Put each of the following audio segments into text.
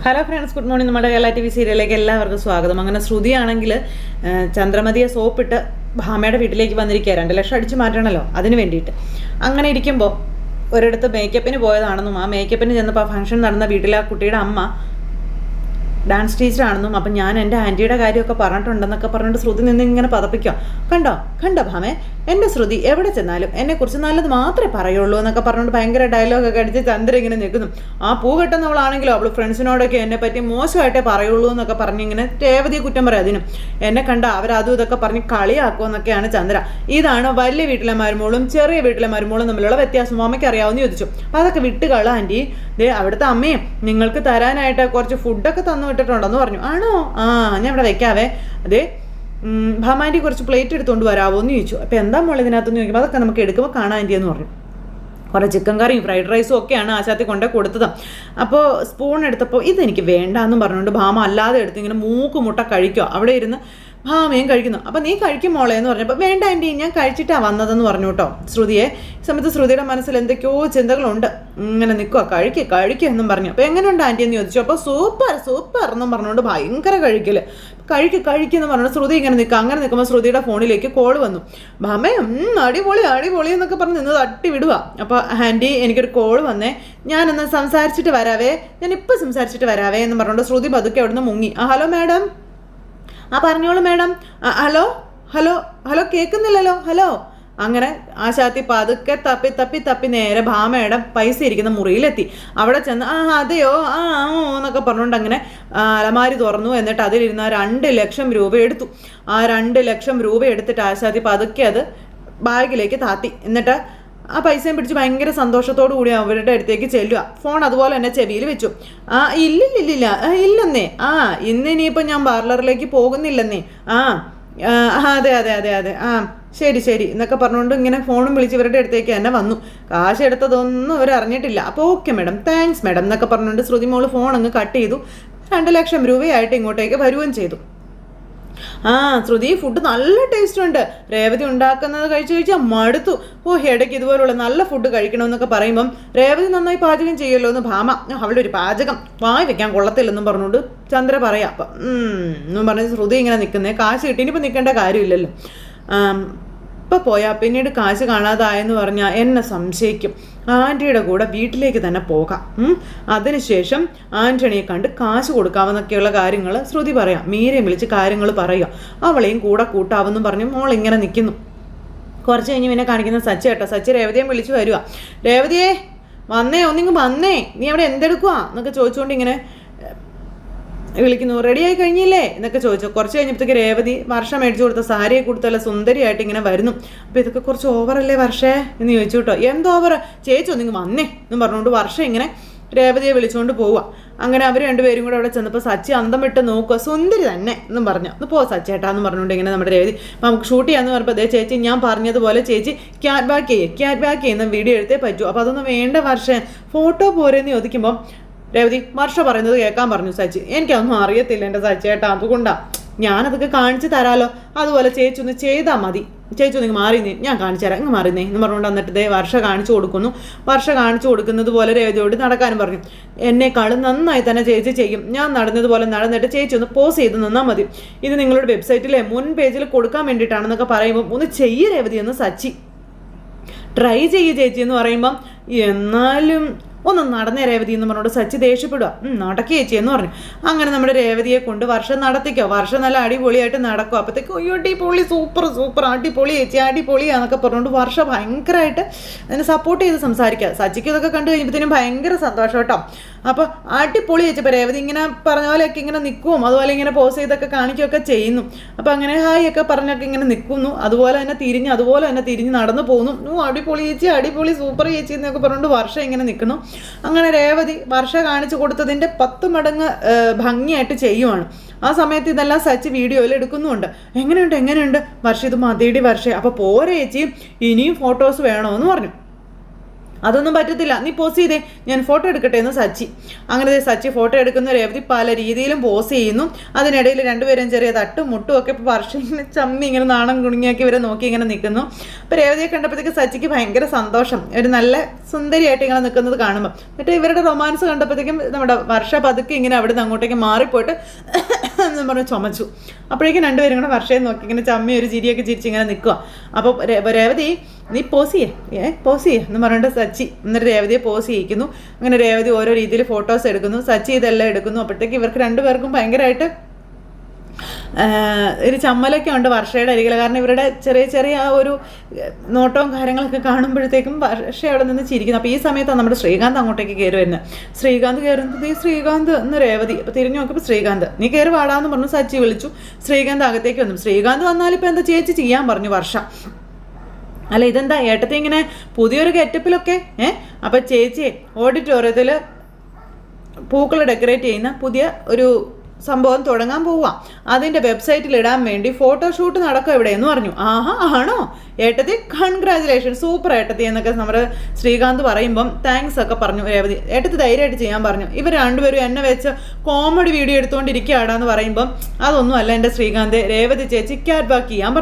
Hello friends, good morning. നമ്മുടെ Kerala TV സീരിയലിലേക്ക് എല്ലാവർക്കും സ്വാഗതം. അങ്ങനെ ശ്രുതിയാണെങ്കിൽ ചന്ദ്രമതിയെ സോപ്പിട്ട് ഭാമയുടെ വീട്ടിലേക്ക് വന്നിരിക്കുക. 2 ലക്ഷം അടിച്ചു മാറ്റണമല്ലോ, അതിന് വേണ്ടിയിട്ട്. അങ്ങനെ ഇരിക്കുമ്പോൾ ഒരിടത്ത് മേക്കപ്പിന് പോയതാണെന്നും ആ മേക്കപ്പിന് ചെന്നപ്പോൾ ആ ഫംഗ്ഷൻ നടന്ന വീട്ടിലെ ആ കുട്ടിയുടെ അമ്മ ഡാൻസ് ടീച്ചറാണെന്നും അപ്പം ഞാൻ എൻ്റെ ആൻറ്റിയുടെ കാര്യമൊക്കെ പറഞ്ഞിട്ടുണ്ടെന്നൊക്കെ പറഞ്ഞിട്ട് ശ്രുതി നിന്ന് ഇങ്ങനെ പതപ്പിക്കുക. കണ്ടോ ഭാമേ, എൻ്റെ ശ്രുതി എവിടെ ചെന്നാലും എന്നെക്കുറിച്ച് നല്ലത് മാത്രമേ പറയുള്ളൂ എന്നൊക്കെ പറഞ്ഞുകൊണ്ട് ഭയങ്കര ഡയലോഗൊക്കെ അടിച്ച് ചന്ദ്ര ഇങ്ങനെ നിൽക്കുന്നു. ആ പൂ കെട്ടുന്നവളാണെങ്കിലോ അവൾ ഫ്രണ്ട്സിനോടൊക്കെ എന്നെ പറ്റി മോശമായിട്ടേ പറയുള്ളൂ എന്നൊക്കെ പറഞ്ഞിങ്ങനെ രേവതിയെ കുറ്റം പറയാം. അതിനും എന്നെ കണ്ട അവരതും ഇതൊക്കെ പറഞ്ഞ് കളിയാക്കുമെന്നൊക്കെയാണ് ചന്ദ്ര. ഇതാണ് വലിയ വീട്ടിലെ മരുമോളും ചെറിയ വീട്ടിലെ മരുമോളും തമ്മിലുള്ള വ്യത്യാസം. അമ്മയ്ക്ക് അറിയാവുന്ന ചോദിച്ചു. അപ്പോൾ അതൊക്കെ വിട്ടുകള ആൻറ്റി, അവിടുത്തെ അമ്മയും നിങ്ങൾക്ക് തരാനായിട്ട് കുറച്ച് ഫുഡൊക്കെ തന്നു വിട്ടിട്ടുണ്ടെന്ന് പറഞ്ഞു. ആണോ? ഞാൻ ഇവിടെ വെക്കാവേ. അതെ, ഭാമാൻറ്റി കുറച്ച് പ്ലേറ്റ് എടുത്തുകൊണ്ട് വരാമോ എന്ന് ചോദിച്ചു. അപ്പോൾ എന്താ മോളെ ഇതിനകത്തെന്ന് ചോദിക്കുമ്പോൾ അതൊക്കെ നമുക്ക് എടുക്കുമ്പോൾ കാണാൻ ആൻറ്റി എന്ന് പറഞ്ഞു. കുറേ ചിക്കൻ കറിയും ഫ്രൈഡ് റൈസും ഒക്കെയാണ് ആശാത്തി കൊണ്ടേ കൊടുത്തത്. അപ്പോൾ സ്പൂൺ എടുത്തപ്പോൾ ഇതെനിക്ക് വേണ്ട എന്നും പറഞ്ഞുകൊണ്ട് ഭാമ അല്ലാതെ എടുത്ത് ഇങ്ങനെ മൂക്കുമുട്ട കഴിക്കുക. അവിടെ ഇരുന്ന് ഭാമയും കഴിക്കുന്നു. അപ്പോൾ നീ കഴിക്കും മോളെ എന്ന് പറഞ്ഞപ്പോൾ വേണ്ട ആൻറ്റി, ഞാൻ കഴിച്ചിട്ടാണ് വന്നതെന്ന് പറഞ്ഞു കേട്ടോ ശ്രുതിയെ. ഈ സമയത്ത് ശ്രുതിയുടെ മനസ്സിൽ എന്തൊക്കെയോ ചിന്തകളുണ്ട്. ഇങ്ങനെ നിൽക്കുക, കഴിക്കുക എന്നും പറഞ്ഞു. അപ്പോൾ എങ്ങനെയുണ്ട് ആൻറ്റി എന്ന് ചോദിച്ചു. അപ്പോൾ സൂപ്പർ എന്നും പറഞ്ഞുകൊണ്ട് ഭയങ്കര കഴിക്കുന്നു പറഞ്ഞുകൊണ്ട് ശ്രുതി ഇങ്ങനെ നിൽക്കുക. അങ്ങനെ നിൽക്കുമ്പോൾ ശ്രുതിയുടെ ഫോണിലേക്ക് കോൾ വന്നു. ഭാമേ അടിപൊളി എന്നൊക്കെ പറഞ്ഞ് നിന്ന് തട്ടി വിടുക. അപ്പോൾ ആൻറ്റി എനിക്കൊരു കോൾ വന്നേ, ഞാനൊന്ന് സംസാരിച്ചിട്ട് വരാവേ, ഞാനിപ്പോൾ സംസാരിച്ചിട്ട് വരാവേ എന്ന് പറഞ്ഞുകൊണ്ട് ശ്രുതി പതുക്കെ അവിടുന്ന് മുങ്ങി. ഹലോ മാഡം, പറഞ്ഞോളൂ മാഡം. ഹലോ കേൾക്കുന്നില്ലല്ലോ, ഹലോ. അങ്ങനെ ആശാത്തി പതുക്കെ തപ്പി നേരെ ഭാമയുടെ പൈസ ഇരിക്കുന്ന മുറിയിലെത്തി. അവിടെ ചെന്ന് അതെയോ എന്നൊക്കെ പറഞ്ഞുകൊണ്ട് അങ്ങനെ അലമാരി തുറന്നു. എന്നിട്ട് അതിലിരുന്ന 2 ലക്ഷം രൂപ എടുത്തു. ആ 2 ലക്ഷം രൂപ എടുത്തിട്ട് ആശാത്തി പതുക്കെ അത് ബാഗിലേക്ക് താത്തി. എന്നിട്ട് ആ പൈസയും പിടിച്ച് ഭയങ്കര സന്തോഷത്തോടു കൂടി അവരുടെ അടുത്തേക്ക് ചെല്ലുക. ഫോൺ അതുപോലെ തന്നെ ചെവിയിൽ വെച്ചു. ഇല്ലെന്നേ, ഇന്നിനിയിപ്പോൾ ഞാൻ പാർലറിലേക്ക് പോകുന്നില്ലെന്നേ. അതെ ശരി എന്നൊക്കെ പറഞ്ഞുകൊണ്ട് ഇങ്ങനെ ഫോണും വിളിച്ച് ഇവരുടെ അടുത്തേക്ക് തന്നെ വന്നു. കാശ് എടുത്തതൊന്നും അവർ അറിഞ്ഞിട്ടില്ല. അപ്പോൾ ഓക്കെ മാഡം, താങ്ക്സ് മാഡം എന്നൊക്കെ പറഞ്ഞുകൊണ്ട് ശ്രുതി മോള് ഫോൺ അങ്ങ് കട്ട് ചെയ്തു. 2 ലക്ഷം രൂപയായിട്ട് ഇങ്ങോട്ടേക്ക് വരുകയും ചെയ്തു. ശ്രുതി, ഫുഡ് നല്ല ടേസ്റ്റ് ഉണ്ട്. രേവതി ഉണ്ടാക്കുന്നത് കഴിച്ചാൽ മടുത്തു. ഇടയ്ക്ക് ഇതുപോലുള്ള നല്ല ഫുഡ് കഴിക്കണമെന്നൊക്കെ പറയുമ്പം രേവതി നന്നായി പാചകം ചെയ്യുമല്ലോ എന്ന് ഭാമ. അവളുടെ ഒരു പാചകം വായി വെക്കാൻ കൊള്ളത്തില്ലെന്നും പറഞ്ഞുകൊണ്ട് ചന്ദ്ര പറയാം. അപ്പം എന്നും പറഞ്ഞ് ശ്രുതി ഇങ്ങനെ നിൽക്കുന്നേ. കാശ് കിട്ടി, ഇനിയിപ്പോൾ നിൽക്കേണ്ട കാര്യമില്ലല്ലോ. ഇപ്പം പോയാൽ പിന്നീട് കാശ് കാണാതായെന്ന് പറഞ്ഞാൽ എന്നെ സംശയിക്കും. ആൻറ്റിയുടെ കൂടെ വീട്ടിലേക്ക് തന്നെ പോകാം. അതിനുശേഷം ആൻ്റണിയെ കണ്ട് കാശ് കൊടുക്കാമെന്നൊക്കെയുള്ള കാര്യങ്ങൾ ശ്രുതി പറയാം. മീരയും വിളിച്ച് കാര്യങ്ങൾ പറയുക. അവളെയും കൂടെ കൂട്ടാവെന്നും പറഞ്ഞ് മോളിങ്ങനെ നിൽക്കുന്നു. കുറച്ച് കഴിഞ്ഞ് പിന്നെ കാണിക്കുന്ന സച്ചി കേട്ടോ. സച്ചി രേവതിയെ വിളിച്ച് വരിക. രേവതിയെ ഒന്നിങ്ങ് വന്നേ, നീ അവിടെ എന്തെടുക്കുക എന്നൊക്കെ ചോദിച്ചുകൊണ്ട് ഇങ്ങനെ വിളിക്കുന്നു. റെഡിയായി കഴിഞ്ഞില്ലേ എന്നൊക്കെ ചോദിച്ചു. കുറച്ച് കഴിഞ്ഞപ്പോഴത്തേക്ക് രേവതി വർഷ മേടിച്ചു കൊടുത്ത സാരിയെ കൊടുത്തല്ല സുന്ദരിയായിട്ട് ഇങ്ങനെ വരുന്നു. അപ്പോൾ ഇതൊക്കെ കുറച്ച് ഓവറല്ലേ വർഷേ എന്ന് ചോദിച്ചു കേട്ടോ. എന്തോ ഓവർ ചേച്ചി ഒന്നിങ്ങ് വന്നേ എന്നും പറഞ്ഞുകൊണ്ട് വർഷം ഇങ്ങനെ രേവതിയെ വിളിച്ചുകൊണ്ട് പോവുക. അങ്ങനെ അവർ രണ്ടുപേരും കൂടെ അവിടെ ചെന്നപ്പോൾ സച്ചി അന്തം വിട്ട് നോക്കുക. സുന്ദരി തന്നെ എന്നും പറഞ്ഞു. ഒന്ന് പോ സച്ചേട്ടാന്ന് പറഞ്ഞുകൊണ്ട് ഇങ്ങനെ നമ്മുടെ രേവതി നമുക്ക് ഷൂട്ട് ചെയ്യാമെന്ന് പറഞ്ഞപ്പോൾ അതേ ചേച്ചി ഞാൻ പറഞ്ഞതുപോലെ ചേച്ചി ക്യാറ്റ് ബാക്ക് ചെയ്യുന്ന വീഡിയോ എടുത്തേ പറ്റൂ. അപ്പോൾ അതൊന്നും വേണ്ട വർഷേ, ഫോട്ടോ പോരെന്ന് ചോദിക്കുമ്പോൾ രേവതി വർഷ പറയുന്നത് കേൾക്കാൻ പറഞ്ഞു സച്ചി. എനിക്കതൊന്നും അറിയത്തില്ല എൻ്റെ സച്ചേട്ടാ, അതുകൊണ്ടാണ് ഞാനതൊക്കെ കാണിച്ചു തരാമല്ലോ. അതുപോലെ ചേച്ചി ഒന്ന് ചെയ്താൽ മതി. ചേച്ചി ഒന്ന് മാറിന്നേ, ഞാൻ കാണിച്ചു തരാം, ഇങ്ങ് മാറിന്നേ എന്ന് പറഞ്ഞുകൊണ്ട് വന്നിട്ട് വർഷ കാണിച്ചു കൊടുക്കുന്നു. വർഷ കാണിച്ചു കൊടുക്കുന്നത് പോലെ രേവതിയോട് നടക്കാനും പറഞ്ഞു. എന്നെക്കാളും നന്നായി തന്നെ ചേച്ചി ചെയ്യും. ഞാൻ നടന്നതുപോലെ നടന്നിട്ട് ചേച്ചി ഒന്ന് പോസ് ചെയ്ത് നിന്നാൽ മതി. ഇത് നിങ്ങളുടെ വെബ്സൈറ്റിലെ മുൻ പേജിൽ കൊടുക്കാൻ വേണ്ടിയിട്ടാണെന്നൊക്കെ പറയുമ്പോൾ ഒന്ന് ചെയ്യ് രേവതി എന്ന് സച്ചി. ട്രൈ ചെയ്യ് ചേച്ചി എന്ന് പറയുമ്പം എന്നാലും ഒന്ന് നടന്നേ രേവതി എന്ന് പറഞ്ഞോട് സച്ചി ദേഷ്യപ്പെടുക. നടക്കി ചേച്ചി എന്ന് പറഞ്ഞു. അങ്ങനെ നമ്മുടെ രേവതിയെ കൊണ്ട് വർഷം നടത്തിക്കോ. വർഷം നല്ല അടിപൊളിയായിട്ട് നടക്കും. അപ്പോഴത്തേക്ക് അടിപൊളി സൂപ്പർ അടിപൊളി ചേച്ചി അടിപൊളിയാന്നൊക്കെ പറഞ്ഞുകൊണ്ട് വർഷ ഭയങ്കരമായിട്ട് അതിനെ സപ്പോർട്ട് ചെയ്ത് സംസാരിക്കുക. സച്ചിക്ക് ഇതൊക്കെ കണ്ടു കഴിഞ്ഞപ്പോഴത്തേനും ഭയങ്കര സന്തോഷം കേട്ടോ. അപ്പോൾ അടിപൊളി ചേച്ചി. ഇപ്പോൾ രേവതി ഇങ്ങനെ പറഞ്ഞ പോലെയൊക്കെ ഇങ്ങനെ നിൽക്കും, അതുപോലെ ഇങ്ങനെ പോസ് ചെയ്തൊക്കെ കാണിക്കുകയൊക്കെ ചെയ്യുന്നു. അപ്പോൾ അങ്ങനെ ഹായ് ഒക്കെ പറഞ്ഞൊക്കെ ഇങ്ങനെ നിൽക്കുന്നു. അതുപോലെ തന്നെ തിരിഞ്ഞ് നടന്നു പോകുന്നു. അടിപൊളി ചേച്ചി അടിപൊളി സൂപ്പർ ചേച്ചി എന്നൊക്കെ പറഞ്ഞുകൊണ്ട് വർഷം ഇങ്ങനെ നിൽക്കുന്നു. അങ്ങനെ രേവതി വർഷ കാണിച്ചു കൊടുത്തതിൻ്റെ 10 മടങ്ങ് ഭംഗിയായിട്ട് ചെയ്യുവാണ്. ആ സമയത്ത് ഇതെല്ലാം സച്ചി വീഡിയോയിൽ എടുക്കുന്നുമുണ്ട്. എങ്ങനെയുണ്ട് വർഷ, ഇത് മതിയുടെ വർഷ, അപ്പോൾ പോരെ ചേച്ചി ഇനിയും ഫോട്ടോസ് വേണമെന്ന് പറഞ്ഞു. അതൊന്നും പറ്റത്തില്ല, നീ പോസ് ചെയ്തേ, ഞാൻ ഫോട്ടോ എടുക്കട്ടെ എന്ന് സച്ചി. അങ്ങനെ സച്ചി ഫോട്ടോ എടുക്കുന്ന രേവതി പല രീതിയിലും പോസ് ചെയ്യുന്നു. അതിനിടയിൽ രണ്ടുപേരും ചെറിയ തട്ടും മുട്ടും ഒക്കെ ഇപ്പോൾ വർഷ ഇങ്ങനെ ചമ്മി ഇങ്ങനെ നാണം കുണുങ്ങിയാക്കി ഇവരെ നോക്കി ഇങ്ങനെ നിൽക്കുന്നു. അപ്പോൾ രേവതിയെ കണ്ടപ്പോഴത്തേക്ക് സച്ചിക്ക് ഭയങ്കര സന്തോഷം, ഒരു നല്ല സുന്ദരിയായിട്ട് ഇങ്ങനെ നിൽക്കുന്നത് കാണുമ്പോൾ. എന്നിട്ട് ഇവരുടെ റൊമാൻസ് കണ്ടപ്പോഴത്തേക്കും നമ്മുടെ വർഷ പതുക്കെ ഇങ്ങനെ അവിടെ നിന്ന് അങ്ങോട്ടേക്ക് മാറിപ്പോയിട്ട് എന്ന് പറഞ്ഞ് ചുമച്ചു. അപ്പോഴേക്കും രണ്ടുപേരും കൂടെ വർഷയെ നോക്കി ഇങ്ങനെ ചമ്മി ഒരു ചിരിയൊക്കെ ചിരിച്ച് ഇങ്ങനെ നിൽക്കുക. അപ്പോൾ രേവതി നീ പോസ് ചെയ്യേ എന്ന് പറഞ്ഞിട്ട് സച്ചി എന്നിട്ട് രേവതിയെ പോസ് ചെയ്യിക്കുന്നു. അങ്ങനെ രേവതി ഓരോ രീതിയിൽ ഫോട്ടോസ് എടുക്കുന്നു, സച്ചി ഇതെല്ലാം എടുക്കുന്നു. അപ്പോഴത്തേക്ക് ഇവർക്ക് രണ്ടുപേർക്കും ഭയങ്കരമായിട്ട് ഒരു ചമ്മലൊക്കെ ഉണ്ട് വർഷയുടെ അരികിൽ. കാരണം ഇവരുടെ ചെറിയ ചെറിയ ആ ഒരു നോട്ടവും കാര്യങ്ങളൊക്കെ കാണുമ്പോഴത്തേക്കും വർഷ അവിടെ നിന്ന് ചിരിക്കുന്നു. അപ്പോൾ ഈ സമയത്താണ് നമ്മുടെ ശ്രീകാന്ത് അങ്ങോട്ടേക്ക് കയറി വരുന്നത്. ശ്രീകാന്ത് കയറുന്നത് ഈ ശ്രീകാന്ത് എന്ന് രേവതി. അപ്പോൾ തിരിഞ്ഞു നോക്കിയപ്പോൾ ശ്രീകാന്ത്. നീ കയറി വാടാന്ന് പറഞ്ഞു സച്ചി വിളിച്ചു. ശ്രീകാന്ത് അകത്തേക്ക് വന്നു. ശ്രീകാന്ത് വന്നാലിപ്പോൾ എന്താ ചേച്ചി ചെയ്യാൻ പറഞ്ഞു വർഷ. അല്ല ഇതെന്താ ഏട്ടത്തി ഇങ്ങനെ പുതിയൊരു ഗെറ്റപ്പിലൊക്കെ അപ്പം ചേച്ചി ഓഡിറ്റോറിയത്തിൽ പൂക്കൾ ഡെക്കറേറ്റ് ചെയ്യുന്ന പുതിയ ഒരു സംഭവം തുടങ്ങാൻ പോവാം, അതിൻ്റെ വെബ്സൈറ്റിൽ ഇടാൻ വേണ്ടി ഫോട്ടോഷൂട്ട് നടക്കും ഇവിടെ എന്ന് പറഞ്ഞു. ആഹാ ആണോ ഏട്ടത്തി, കൺഗ്രാജുലേഷൻ, സൂപ്പർ ഏട്ടത്തി എന്നൊക്കെ നമ്മുടെ ശ്രീകാന്ത് പറയുമ്പം താങ്ക്സ് ഒക്കെ പറഞ്ഞു രേവതി. ഏട്ടത്തി ധൈര്യമായിട്ട് ചെയ്യാൻ പറഞ്ഞു. ഇവർ രണ്ടുപേരും എന്നെ വെച്ച് കോമഡി വീഡിയോ എടുത്തുകൊണ്ടിരിക്കുകയാണെന്ന് പറയുമ്പം അതൊന്നും അല്ല എൻ്റെ ശ്രീകാന്ത്, രേവതി ചേച്ചി ക്യാറ്റ് ബാക്ക് ചെയ്യാൻ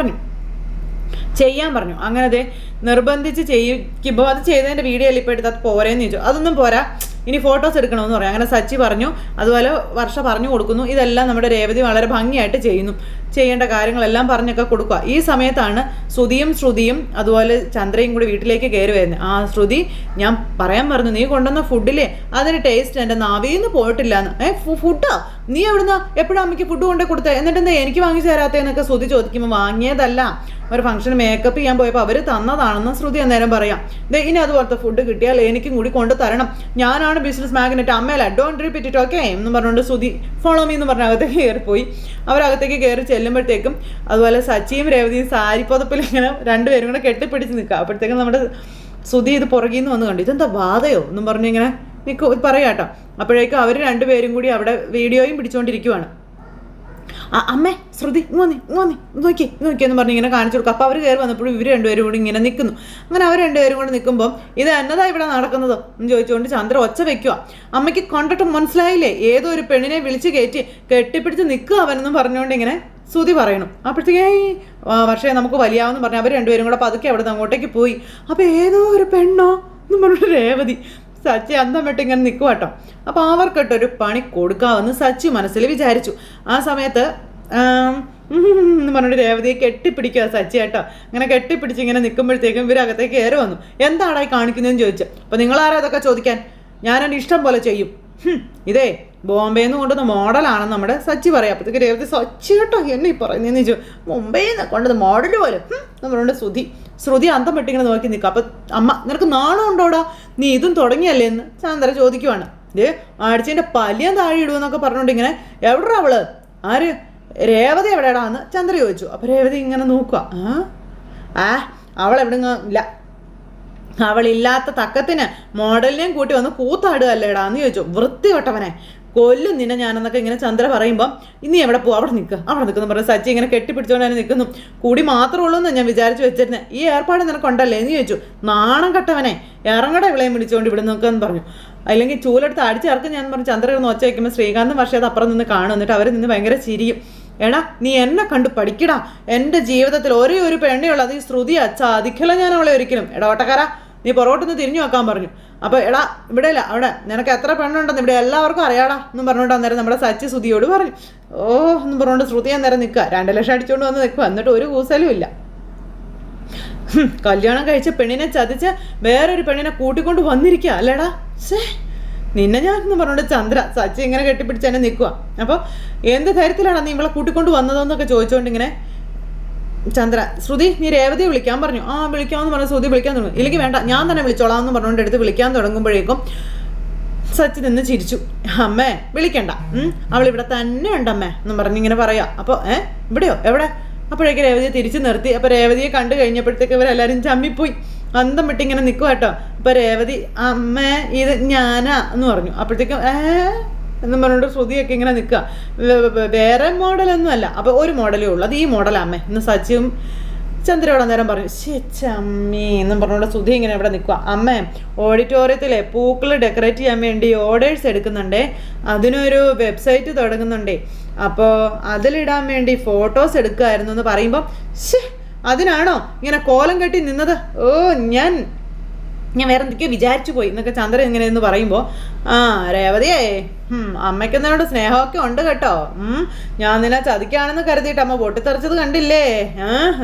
പറഞ്ഞു. അങ്ങനെ അതെ നിർബന്ധിച്ച് ചെയ്യിക്കുമ്പോൾ അത് ചെയ്തതിൻ്റെ വീഡിയോ എല്ലാം ഇപ്പോൾ എടുത്ത് അത് പോരേന്ന് ചോദിച്ചു. അതൊന്നും പോരാ, ഇനി ഫോട്ടോസ് എടുക്കണമെന്ന് പറയാം. അങ്ങനെ സച്ചി പറഞ്ഞു. അതുപോലെ വർഷ പറഞ്ഞു കൊടുക്കുന്നു. ഇതെല്ലാം നമ്മുടെ രേവതി വളരെ ഭംഗിയായിട്ട് ചെയ്യേണ്ട കാര്യങ്ങളെല്ലാം പറഞ്ഞൊക്കെ കൊടുക്കുക. ഈ സമയത്താണ് ശ്രുതിയും അതുപോലെ ചന്ദ്രയും കൂടി വീട്ടിലേക്ക് കയറി വരുന്നത്. ആ ശ്രുതി, ഞാൻ പറയാൻ പറഞ്ഞു, നീ കൊണ്ടുവന്ന ഫുഡില്ലേ അതിന് ടേസ്റ്റ് എൻ്റെ നാവിന്ന് പോയിട്ടില്ലാന്ന്. ഫുഡാ നീ എവിടുന്ന എപ്പോഴും അമ്മയ്ക്ക് ഫുഡ് കൊണ്ടേ കൊടുത്തേ, എന്നിട്ട് എന്താ എനിക്ക് വാങ്ങിച്ചു തരാത്തതെന്നൊക്കെ ശ്രുതി ചോദിക്കുമ്പോൾ വാങ്ങിയതല്ല, ഒരു ഫംഗ്ഷന് മേക്കപ്പ് ചെയ്യാൻ പോയപ്പോൾ അവർ തന്നതാണെന്ന് ശ്രുതി അന്നേരം പറയാം. ഇനി അതുപോലത്തെ ഫുഡ് കിട്ടിയാൽ എനിക്കും കൂടി കൊണ്ടു തരണം, ഞാനാണ് ബിസിനസ് മാഗ്നറ്റ്, അമ്മയല്ല, ഡോണ്ട് റിപ്പീറ്റ് ഇറ്റ് ഓക്കെ എന്ന് പറഞ്ഞുകൊണ്ട് ശ്രുതി ഫോളോ മീ എന്ന് പറഞ്ഞ അകത്തേക്ക് കയറിപ്പോയി. അവരകത്തേക്ക് കയറി ചെല്ലുമ്പോഴത്തേക്കും അതുപോലെ സച്ചിയും രേവതിയും സാരിപ്പുതപ്പിൽ ഇങ്ങനെ രണ്ടുപേരും കൂടെ കെട്ടിപ്പിടിച്ച് നിൽക്കുക. അപ്പോഴത്തേക്കും നമ്മുടെ ശ്രുതി ഇത് പുറകിൽ നിന്ന് വന്ന് കണ്ടു. ഇതെന്താ ബാധയോ എന്നും പറഞ്ഞു ഇങ്ങനെ പറയാട്ടോ. അപ്പോഴേക്കും അവർ രണ്ടുപേരും കൂടി അവിടെ വീഡിയോയും പിടിച്ചുകൊണ്ടിരിക്കുവാണ്. അമ്മേ ശ്രുതി നോക്കി എന്ന് പറഞ്ഞ് ഇങ്ങനെ കാണിച്ചു കൊടുക്കും. അപ്പോൾ അവർ കയറി വന്നപ്പോഴും ഇവർ രണ്ടുപേരും കൂടി ഇങ്ങനെ നിൽക്കുന്നു. അങ്ങനെ അവർ രണ്ടുപേരും കൂടെ നിൽക്കുമ്പോൾ ഇത് എന്നതാ ഇവിടെ നടക്കുന്നത് എന്ന് ചോദിച്ചുകൊണ്ട് ചന്ദ്ര ഒച്ച വെക്കുക. അമ്മയ്ക്ക് കണ്ടിട്ട് മനസ്സിലായില്ലേ, ഏതോ ഒരു പെണ്ണിനെ വിളിച്ച് കെട്ടിപ്പിടിച്ച് നിൽക്കുക അവനെന്ന് പറഞ്ഞുകൊണ്ട് ഇങ്ങനെ ശ്രുതി പറയണം. അപ്പോഴത്തേക്കേ വർഷയെ നമുക്ക് വലിയാവെന്ന് പറഞ്ഞ് അവർ രണ്ടുപേരും കൂടെ പതുക്കെ അവിടെ നിന്ന് അങ്ങോട്ടേക്ക് പോയി. അപ്പോൾ ഏതോ ഒരു പെണ്ണോ എന്ന് പറഞ്ഞിട്ട് രേവതി സച്ചി അന്തം വിട്ട് ഇങ്ങനെ നിൽക്കുക കേട്ടോ. അപ്പോൾ അവർക്കിട്ടൊരു പണി കൊടുക്കാമെന്ന് സച്ചി മനസ്സിൽ വിചാരിച്ചു. ആ സമയത്ത് എന്ന് പറഞ്ഞിട്ട് രേവതിയെ കെട്ടിപ്പിടിക്കുക സച്ചി കേട്ടോ. അങ്ങനെ കെട്ടിപ്പിടിച്ച് ഇങ്ങനെ നിൽക്കുമ്പോഴത്തേക്കും ഇവരകത്തേക്ക് കയറി വന്നു. എന്താണായി കാണിക്കുന്നതെന്ന് ചോദിച്ചു. അപ്പോൾ നിങ്ങളാരാ അതൊക്കെ ചോദിക്കാൻ, ഞാനെൻ്റെ ഇഷ്ടം പോലെ ചെയ്യും. ഇതേ ബോംബെയിൽ നിന്ന് കൊണ്ടുവന്ന മോഡലാണെന്ന് നമ്മുടെ സച്ചി പറയാം. അപ്പോഴത്തേക്ക് രേവതി സച്ചി കേട്ടോ എന്നെ ഈ പറയുന്നതെന്ന് ചോദിച്ചു. മുംബൈയിൽ നിന്ന് കൊണ്ടുവന്ന മോഡൽ പോലെ എന്ന് പറഞ്ഞിട്ട് ശ്രുതി അന്തം പെട്ടിങ്ങനെ നോക്കി നിൽക്കുക. അപ്പം അമ്മ നിനക്ക് നാണം ഉണ്ടോടാ, നീ ഇതും തുടങ്ങിയല്ലേ എന്ന് ചന്ദ്ര ചോദിക്കുവാണ്. ആഴ്ചേൻ്റെ പല്ലിയാൻ താഴെ ഇടുമെന്നൊക്കെ പറഞ്ഞുകൊണ്ട് ഇങ്ങനെ എവിടെടാ അവള്, ആര് രേവതി എവിടെയാടാ എന്ന് ചന്ദ്ര ചോദിച്ചു. അപ്പോൾ രേവതി ഇങ്ങനെ നോക്കുക. അവളെവിടെങ്ങ ഇല്ല, അവളില്ലാത്ത തക്കത്തിന് മോഡലിനെയും കൂട്ടി വന്ന് കൂത്താടുകല്ലേടാ എന്ന് ചോദിച്ചു. വൃത്തികെട്ടവനെ കൊല്ലും നിന്നെ ഞാനെന്നൊക്കെ ഇങ്ങനെ ചന്ദ്ര പറയുമ്പം ഇനി എവിടെ പോകും, അവിടെ നിൽക്കുന്നു പറഞ്ഞ് സച്ചി ഇങ്ങനെ കെട്ടിപ്പിടിച്ചുകൊണ്ട് തന്നെ നിൽക്കുന്നു. കൂടി മാത്രമേ ഉള്ളൂ എന്ന് ഞാൻ വിചാരിച്ചു വെച്ചിരുന്നത്, ഈ ഏർപ്പാട് നിനക്കുണ്ടല്ലേ എന്ന് ചോദിച്ചു. നാണം കെട്ടവനെ ഇറങ്ങടെ വിളയും പിടിച്ചുകൊണ്ട് ഇവിടെ നിൽക്കുമെന്ന് പറഞ്ഞു. അല്ലെങ്കിൽ ചൂലെടുത്ത് അടിച്ചിറക്കും ഞാൻ പറഞ്ഞു. ചന്ദ്ര ഒന്ന് ഒച്ച വയ്ക്കുമ്പോൾ ശ്രീകാന്തും വർഷയത് അപ്പുറം നിന്ന് കാണും. എന്നിട്ട് അവർ നിന്ന് ഭയങ്കര ചിരിയും. എടാ നീ എന്നെ കണ്ടു പഠിക്കടാ, എൻ്റെ ജീവിതത്തിൽ ഒരേ ഒരു പെണ്ണയുള്ളൂ, അത് ഈ ശ്രുതി ചതിക്കല ഞാൻ അവളെ ഒരിക്കലും. എടാ ഓട്ടക്കാരാ നീ പുറകോട്ടൊന്ന് തിരിഞ്ഞു നോക്കാൻ പറഞ്ഞു. അപ്പോൾ എടാ ഇവിടെ ഇല്ല, അവിടെ നിനക്ക് എത്ര പെണ്ണുണ്ടെന്ന് ഇവിടെ എല്ലാവർക്കും അറിയാടാ എന്നും പറഞ്ഞുകൊണ്ട് അന്നേരം നമ്മുടെ സച്ചി ശ്രുതിയോട് പറഞ്ഞു. എന്നും പറഞ്ഞുകൊണ്ട് ശ്രുതി അന്നേരം നിൽക്കുക, 2 ലക്ഷം അടിച്ചുകൊണ്ട് വന്ന് നിൽക്കുക. എന്നിട്ട് ഒരു കൂസലും ഇല്ല. കല്യാണം കഴിച്ച പെണ്ണിനെ ചതിച്ച് വേറൊരു പെണ്ണിനെ കൂട്ടിക്കൊണ്ട് വന്നിരിക്കുക അല്ലേടാ, നിന്നെ ഞാൻ എന്ന് പറഞ്ഞുകൊണ്ട് ചന്ദ്ര സച്ചി ഇങ്ങനെ കെട്ടിപ്പിടിച്ച് തന്നെ നിൽക്കുക. അപ്പോൾ എന്ത് ധൈര്യത്തിലാണ് നീ ഇവളെ കൂട്ടിക്കൊണ്ട് വന്നതെന്നൊക്കെ ചോദിച്ചുകൊണ്ട് ഇങ്ങനെ ചന്ദ്ര ശ്രുതി നീ രേവതിയെ വിളിക്കാൻ പറഞ്ഞു. വിളിക്കാമെന്ന് പറഞ്ഞ് ശ്രുതി വിളിക്കാൻ തുടങ്ങും. ഇല്ലെങ്കിൽ വേണ്ട ഞാൻ തന്നെ വിളിച്ചോളാം എന്ന് പറഞ്ഞുകൊണ്ട് എടുത്ത് വിളിക്കാൻ തുടങ്ങുമ്പോഴേക്കും സച്ചി നിന്ന് ചിരിച്ചു. അമ്മേ വിളിക്കണ്ട, അവളിവിടെ തന്നെ ഉണ്ടമ്മേ എന്നും പറഞ്ഞിങ്ങനെ പറയാം. അപ്പോൾ ഇവിടെയോ എവിടെ? അപ്പോഴേക്ക് രേവതിയെ തിരിച്ചു നിർത്തി. അപ്പോൾ രേവതിയെ കണ്ടു കഴിഞ്ഞപ്പോഴത്തേക്ക് ഇവരെല്ലാവരും ചമ്മിപ്പോയി അന്തം വിട്ടിങ്ങനെ നിൽക്കും കേട്ടോ. അപ്പോൾ രേവതി അമ്മേ ഇത് ഞാനാ എന്ന് പറഞ്ഞു. അപ്പോഴത്തേക്കും എന്നും പറഞ്ഞുകൊണ്ട് ശ്രുതിയൊക്കെ ഇങ്ങനെ നിൽക്കുക. വേറെ മോഡലൊന്നും അല്ല, അപ്പോൾ ഒരു മോഡലേ ഉള്ളൂ, അത് ഈ മോഡലാ അമ്മേ എന്ന് ചന്ദ്രയോട് അന്നേരം പറഞ്ഞു ചമ്മി എന്നും പറഞ്ഞുകൊണ്ട് സുധി ഇങ്ങനെ ഇവിടെ നിൽക്കുക. അമ്മേ, ഓഡിറ്റോറിയത്തിലെ പൂക്കൾ ഡെക്കറേറ്റ് ചെയ്യാൻ വേണ്ടി ഓർഡേഴ്സ് എടുക്കുന്നുണ്ടേ, അതിനൊരു വെബ്സൈറ്റ് തുടങ്ങുന്നുണ്ടേ, അപ്പോൾ അതിലിടാൻ വേണ്ടി ഫോട്ടോസ് എടുക്കുമായിരുന്നു എന്ന് പറയുമ്പം അതിനാണോ ഇങ്ങനെ കോലം കെട്ടി നിന്നത്? ഓ ഞാൻ വേറെ എന്തൊക്കെയോ വിചാരിച്ചു പോയി എന്നൊക്കെ ചന്ദ്രൻ ഇങ്ങനെയെന്ന് പറയുമ്പോൾ രേവതിയേ അമ്മയ്ക്കെന്നോട് സ്നേഹമൊക്കെ ഉണ്ട് കേട്ടോ. ഞാൻ നിന്നെ ചതിക്കാണെന്ന് കരുതിയിട്ട് അമ്മ പൊട്ടിത്തെറിച്ചത് കണ്ടില്ലേ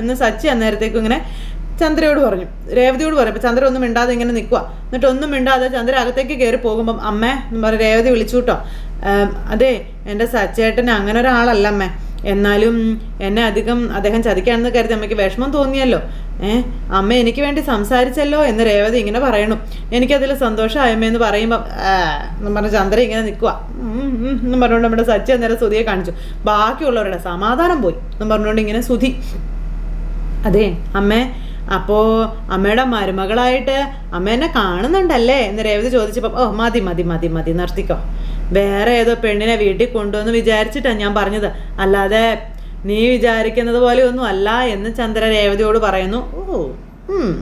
എന്ന് സച്ചി അന്നേരത്തേക്കും ഇങ്ങനെ ചന്ദ്രയോട് പറഞ്ഞു, രേവതിയോട് പറഞ്ഞു. അപ്പോൾ ചന്ദ്ര ഒന്നും മിണ്ടാതെ ഇങ്ങനെ നിൽക്കുക. എന്നിട്ട് ഒന്നും മിണ്ടാതെ ചന്ദ്ര അകത്തേക്ക് കയറി പോകുമ്പം അമ്മേ എന്ന് പറഞ്ഞ് രേവതി വിളിച്ചു കേട്ടോ. അതെ, എൻ്റെ സച്ചേട്ടൻ അങ്ങനെ ഒരാളല്ല അമ്മേ, എന്നാലും എന്നെ അധികം അദ്ദേഹം ചതിക്കാണെന്ന് കരുതി അമ്മയ്ക്ക് വിഷമം തോന്നിയല്ലോ. അമ്മ എനിക്ക് വേണ്ടി സംസാരിച്ചല്ലോ എന്ന് രേവതി ഇങ്ങനെ പറയണു. എനിക്കതിൽ സന്തോഷമായമ്മയെന്ന് പറയുമ്പം എന്നും പറഞ്ഞ ചന്ദ്ര ഇങ്ങനെ നിൽക്കുക എന്നും പറഞ്ഞുകൊണ്ട് നമ്മുടെ സച്ചി അന്നേരം സുധിയെ കാണിച്ചു. ബാക്കിയുള്ളവരുടെ സമാധാനം പോയി എന്നും പറഞ്ഞുകൊണ്ട് ഇങ്ങനെ സുധി, അതെ അമ്മേ, അപ്പോൾ അമ്മയുടെ മരുമകളായിട്ട് അമ്മ എന്നെ കാണുന്നുണ്ടല്ലേ എന്ന് രേവതി ചോദിച്ചപ്പം ഓ മതി മതി മതി മതി നിർത്തിക്കോ, വേറെ ഏതോ പെണ്ണിനെ വീട്ടിൽ കൊണ്ടുവന്ന് വിചാരിച്ചിട്ടാണ് ഞാൻ പറഞ്ഞത്, അല്ലാതെ നീ വിചാരിക്കുന്നത് പോലെ ഒന്നും അല്ല എന്ന് ചന്ദ്ര രേവതിയോട് പറയുന്നു.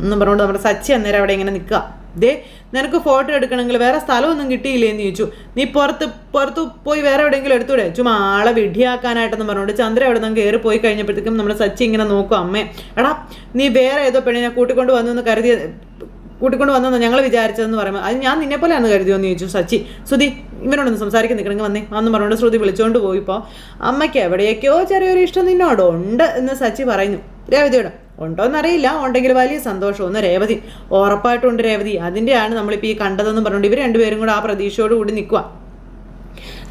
എന്നും പറഞ്ഞുകൊണ്ട് നമ്മുടെ സച്ചി അന്നേരം അവിടെ ഇങ്ങനെ നിൽക്കുക. ദേ, നിനക്ക് ഫോട്ടോ എടുക്കണമെങ്കിൽ വേറെ സ്ഥലമൊന്നും കിട്ടിയില്ലേന്ന് ചോദിച്ചു, നീ പുറത്ത് പോയി വേറെ എവിടെയെങ്കിലും എടുത്തൂടെ, ചുമ്മാ ആളെ വിഡ്ഢിയാക്കാനായിട്ടെന്ന് പറഞ്ഞുകൊണ്ട് ചന്ദ്ര അവിടെ നിന്ന് കയറി പോയി കഴിഞ്ഞപ്പോഴത്തേക്കും നമ്മുടെ സച്ചി ഇങ്ങനെ നോക്കും. അമ്മേ, എടാ നീ വേറെ ഏതോ പെണ്ണിനെ കൂട്ടിക്കൊണ്ട് വന്നെന്ന് ഞങ്ങൾ വിചാരിച്ചതെന്ന് പറയുമ്പോൾ അത് ഞാൻ നിന്നെ പോലെയാണെന്ന് കരുതിയോന്ന് ചോദിച്ചു സച്ചി. സുധി ഇവനോടൊന്ന് സംസാരിക്കാൻ നിൽക്കണമെങ്കിൽ വന്നേ അന്ന് പറഞ്ഞുകൊണ്ട് ശ്രുതി വിളിച്ചുകൊണ്ട് പോയിപ്പോൾ അമ്മയ്ക്ക് എവിടെയൊക്കെയോ ചെറിയൊരു ഇഷ്ടം നിന്നോടുണ്ട് എന്ന് സച്ചി പറയുന്നു. രേവതിയോട് ഉണ്ടോയെന്നറിയില്ല, ഉണ്ടെങ്കിൽ വലിയ സന്തോഷമൊന്ന് രേവതി. ഉറപ്പായിട്ടുണ്ട് രേവതി, അതിൻ്റെയാണ് നമ്മളിപ്പോൾ ഈ കണ്ടതെന്ന് പറഞ്ഞുകൊണ്ട് ഇവർ രണ്ടുപേരും കൂടെ ആ പ്രതീക്ഷയോടുകൂടി നിൽക്കുക.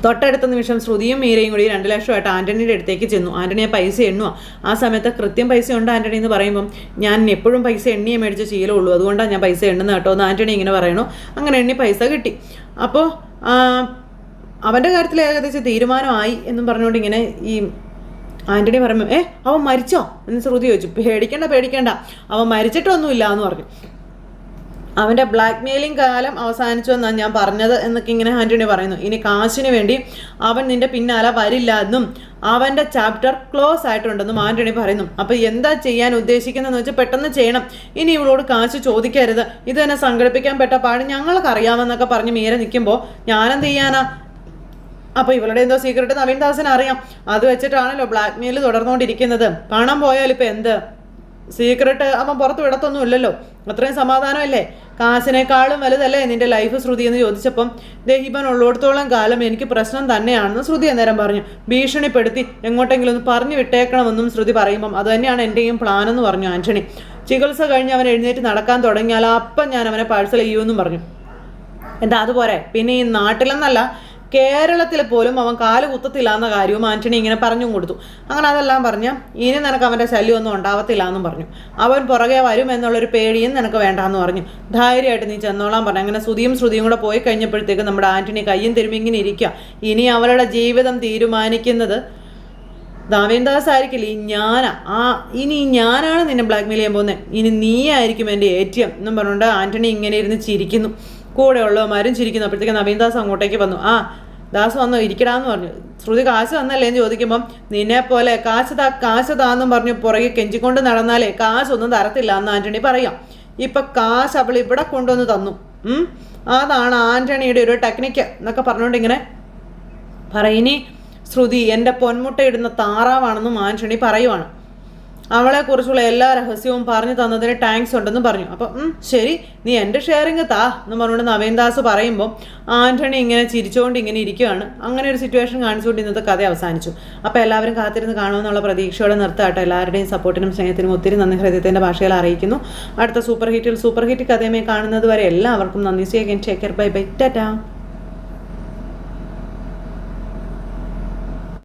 തൊട്ടടുത്ത നിമിഷം ശ്രുതിയും മീരയും കൂടി 2 ലക്ഷമായിട്ട് ആൻ്റണിയുടെ അടുത്തേക്ക് ചെന്നു. ആൻ്റണിയെ പൈസ എണ്ണുക. ആ സമയത്ത് കൃത്യം പൈസ ഉണ്ട് ആൻ്റണി എന്ന് പറയുമ്പം ഞാൻ എപ്പോഴും പൈസ എണ്ണിയെ മേടിച്ച് ശീലമുള്ളൂ, അതുകൊണ്ടാണ് ഞാൻ പൈസ എണ്ണുന്നത് കേട്ടോ എന്ന് ആൻ്റണി ഇങ്ങനെ പറയണു. അങ്ങനെ എണ്ണി പൈസ കിട്ടി. അപ്പോൾ അവൻ്റെ കാര്യത്തിൽ ഏകദേശം തീരുമാനമായി എന്നും പറഞ്ഞുകൊണ്ട് ഇങ്ങനെ ഈ ആൻ്റണി പറയുമ്പോൾ അവൻ മരിച്ചോ എന്ന് ശ്രുതി ചോദിച്ചു. പേടിക്കണ്ട, അവൻ മരിച്ചിട്ടൊന്നുമില്ല എന്ന് പറഞ്ഞു. അവൻ്റെ ബ്ലാക്ക് മെയിലിംഗ് കാലം അവസാനിച്ചു എന്നാണ് ഞാൻ പറഞ്ഞത് എന്നൊക്കെ ഇങ്ങനെ ആൻ്റണി പറയുന്നു. ഇനി കാശിന് വേണ്ടി അവൻ നിന്റെ പിന്നാലെ വരില്ല എന്നും അവൻ്റെ ചാപ്റ്റർ ക്ലോസ് ആയിട്ടുണ്ടെന്നും ആൻ്റണി പറയുന്നു. അപ്പോൾ എന്താ ചെയ്യാൻ ഉദ്ദേശിക്കുന്നതെന്ന് വെച്ചാൽ പെട്ടെന്ന് ചെയ്യണം, ഇനി ഇവളോട് കാശ് ചോദിക്കരുത്, ഇത് തന്നെ സംഘടിപ്പിക്കാൻ പെട്ട പാട് ഞങ്ങൾക്ക് അറിയാമെന്നൊക്കെ പറഞ്ഞ് മീര നിൽക്കുമ്പോൾ ഞാനെന്ത് ചെയ്യാനാ? അപ്പോൾ ഇവളുടെ എന്തോ സീക്രട്ട് നവീൻ ദാസിന് അറിയാം, അത് വെച്ചിട്ടാണല്ലോ ബ്ലാക്ക് മെയിൽ തുടർന്നുകൊണ്ടിരിക്കുന്നത്. കാണാൻ പോയാൽ ഇപ്പം എന്ത് സീക്രട്ട് അവൻ പുറത്ത് വിടത്തൊന്നും ഇല്ലല്ലോ, അത്രയും സമാധാനമല്ലേ, കാശിനേക്കാളും വലുതല്ലേ നിന്റെ ലൈഫ് ശ്രുതി എന്ന് ചോദിച്ചപ്പം ദേഹിബൻ ഉള്ളിടത്തോളം കാലം എനിക്ക് പ്രശ്നം തന്നെയാണെന്ന് ശ്രുതി അന്നേരം പറഞ്ഞു. ഭീഷണിപ്പെടുത്തി എങ്ങോട്ടെങ്കിലും ഒന്ന് പറഞ്ഞു വിട്ടേക്കണമെന്നും ശ്രുതി പറയുമ്പം അത് തന്നെയാണ് എൻ്റെയും പ്ലാൻ എന്ന് പറഞ്ഞു ആൻ്റണി. ചികിത്സ കഴിഞ്ഞ് അവൻ എഴുന്നേറ്റ് നടക്കാൻ തുടങ്ങിയാൽ അപ്പം ഞാൻ അവനെ പാഴ്സൽ ചെയ്യുമെന്നും പറഞ്ഞു. എന്താ അതുപോലെ പിന്നെ ഈ നാട്ടിലെന്നല്ല കേരളത്തിൽ പോലും അവൻ കാല് കുത്തത്തില്ല എന്ന കാര്യവും ആൻ്റണി ഇങ്ങനെ പറഞ്ഞും കൊടുത്തു. അങ്ങനെ അതെല്ലാം പറഞ്ഞ് ഇനി നിനക്ക് അവൻ്റെ ശല്യമൊന്നും ഉണ്ടാവത്തില്ല എന്നും പറഞ്ഞു. അവൻ പുറകെ വരും എന്നുള്ളൊരു പേടിയും നിനക്ക് വേണ്ടാന്ന് പറഞ്ഞു. ധൈര്യമായിട്ട് നീ ചെന്നോളാൻ പറഞ്ഞു. അങ്ങനെ ശ്രുതിയും കൂടെ പോയി കഴിഞ്ഞപ്പോഴത്തേക്ക് നമ്മുടെ ആൻ്റണി കയ്യും തിരുമ്പി ഇങ്ങനെ ഇരിക്കുക. ഇനി അവളുടെ ജീവിതം തീരുമാനിക്കുന്നത് നവീൻദാസ് ആയിരിക്കില്ല, ഇനി ഞാനാണ് നിന്നെ ബ്ലാക്ക് മെയിൽ ചെയ്യാൻ പോകുന്നത്, ഇനി നീ ആയിരിക്കും എൻ്റെ ATM എന്നും പറഞ്ഞുകൊണ്ട് ആൻ്റണി ഇങ്ങനെ ഇരുന്ന് ചിരിക്കുന്നു. കൂടെ ഉള്ളവന്മാരും ചിരിക്കുന്നു. അപ്പോഴത്തേക്ക് നവീൻദാസ് അങ്ങോട്ടേക്ക് വന്നു. ദാസ് വന്നു ഇരിക്കടാന്ന് പറഞ്ഞു. ശ്രുതി കാശ് തന്നല്ലേ എന്ന് ചോദിക്കുമ്പം നിന്നെ പോലെ കാശ് താന്നും പറഞ്ഞു പുറകെ കെഞ്ചിക്കൊണ്ട് നടന്നാലേ കാശൊന്നും തരത്തില്ല എന്ന് ആൻ്റണി പറയാം. ഇപ്പം കാശ് അവൾ ഇവിടെ കൊണ്ടുവന്ന് തന്നു, അതാണ് ആൻ്റണിയുടെ ഒരു ടെക്നിക്ക് എന്നൊക്കെ പറഞ്ഞുകൊണ്ട് ഇങ്ങനെ പറയിനി ശ്രുതി എൻ്റെ പൊന്മുട്ടയിടുന്ന താറാവാണെന്നും ആൻ്റണി പറയുവാണ്. അവളെക്കുറിച്ചുള്ള എല്ലാ രഹസ്യവും പറഞ്ഞു തന്നതിന് താങ്ക്സ് ഉണ്ടെന്ന് പറഞ്ഞു. അപ്പം ശരി, നീ എൻ്റെ ഷെയറിങ് താ എന്ന് പറഞ്ഞുകൊണ്ട് നവീൻദാസ് പറയുമ്പോൾ ആൻ്റണി ഇങ്ങനെ ചിരിച്ചുകൊണ്ട് ഇങ്ങനെ ഇരിക്കുകയാണ്. അങ്ങനെ ഒരു സിറ്റുവേഷൻ കാണിച്ചുകൊണ്ട് ഇന്നത്തെ കഥ അവസാനിച്ചു. അപ്പോൾ എല്ലാവരും കാത്തിരുന്ന് കാണുമെന്നുള്ള പ്രതീക്ഷയോടെ നിർത്താട്ടോ. എല്ലാവരുടെയും സപ്പോർട്ടിനും സ്നേഹത്തിനും ഒത്തിരി നന്ദി ഹൃദയത്തിൻ്റെ ഭാഷയിൽ അറിയിക്കുന്നു. അടുത്ത സൂപ്പർ ഹിറ്റ് കഥയുമായി കാണുന്നത് വരെ എല്ലാവർക്കും നന്ദി. See again, take care, bye bye, Tata.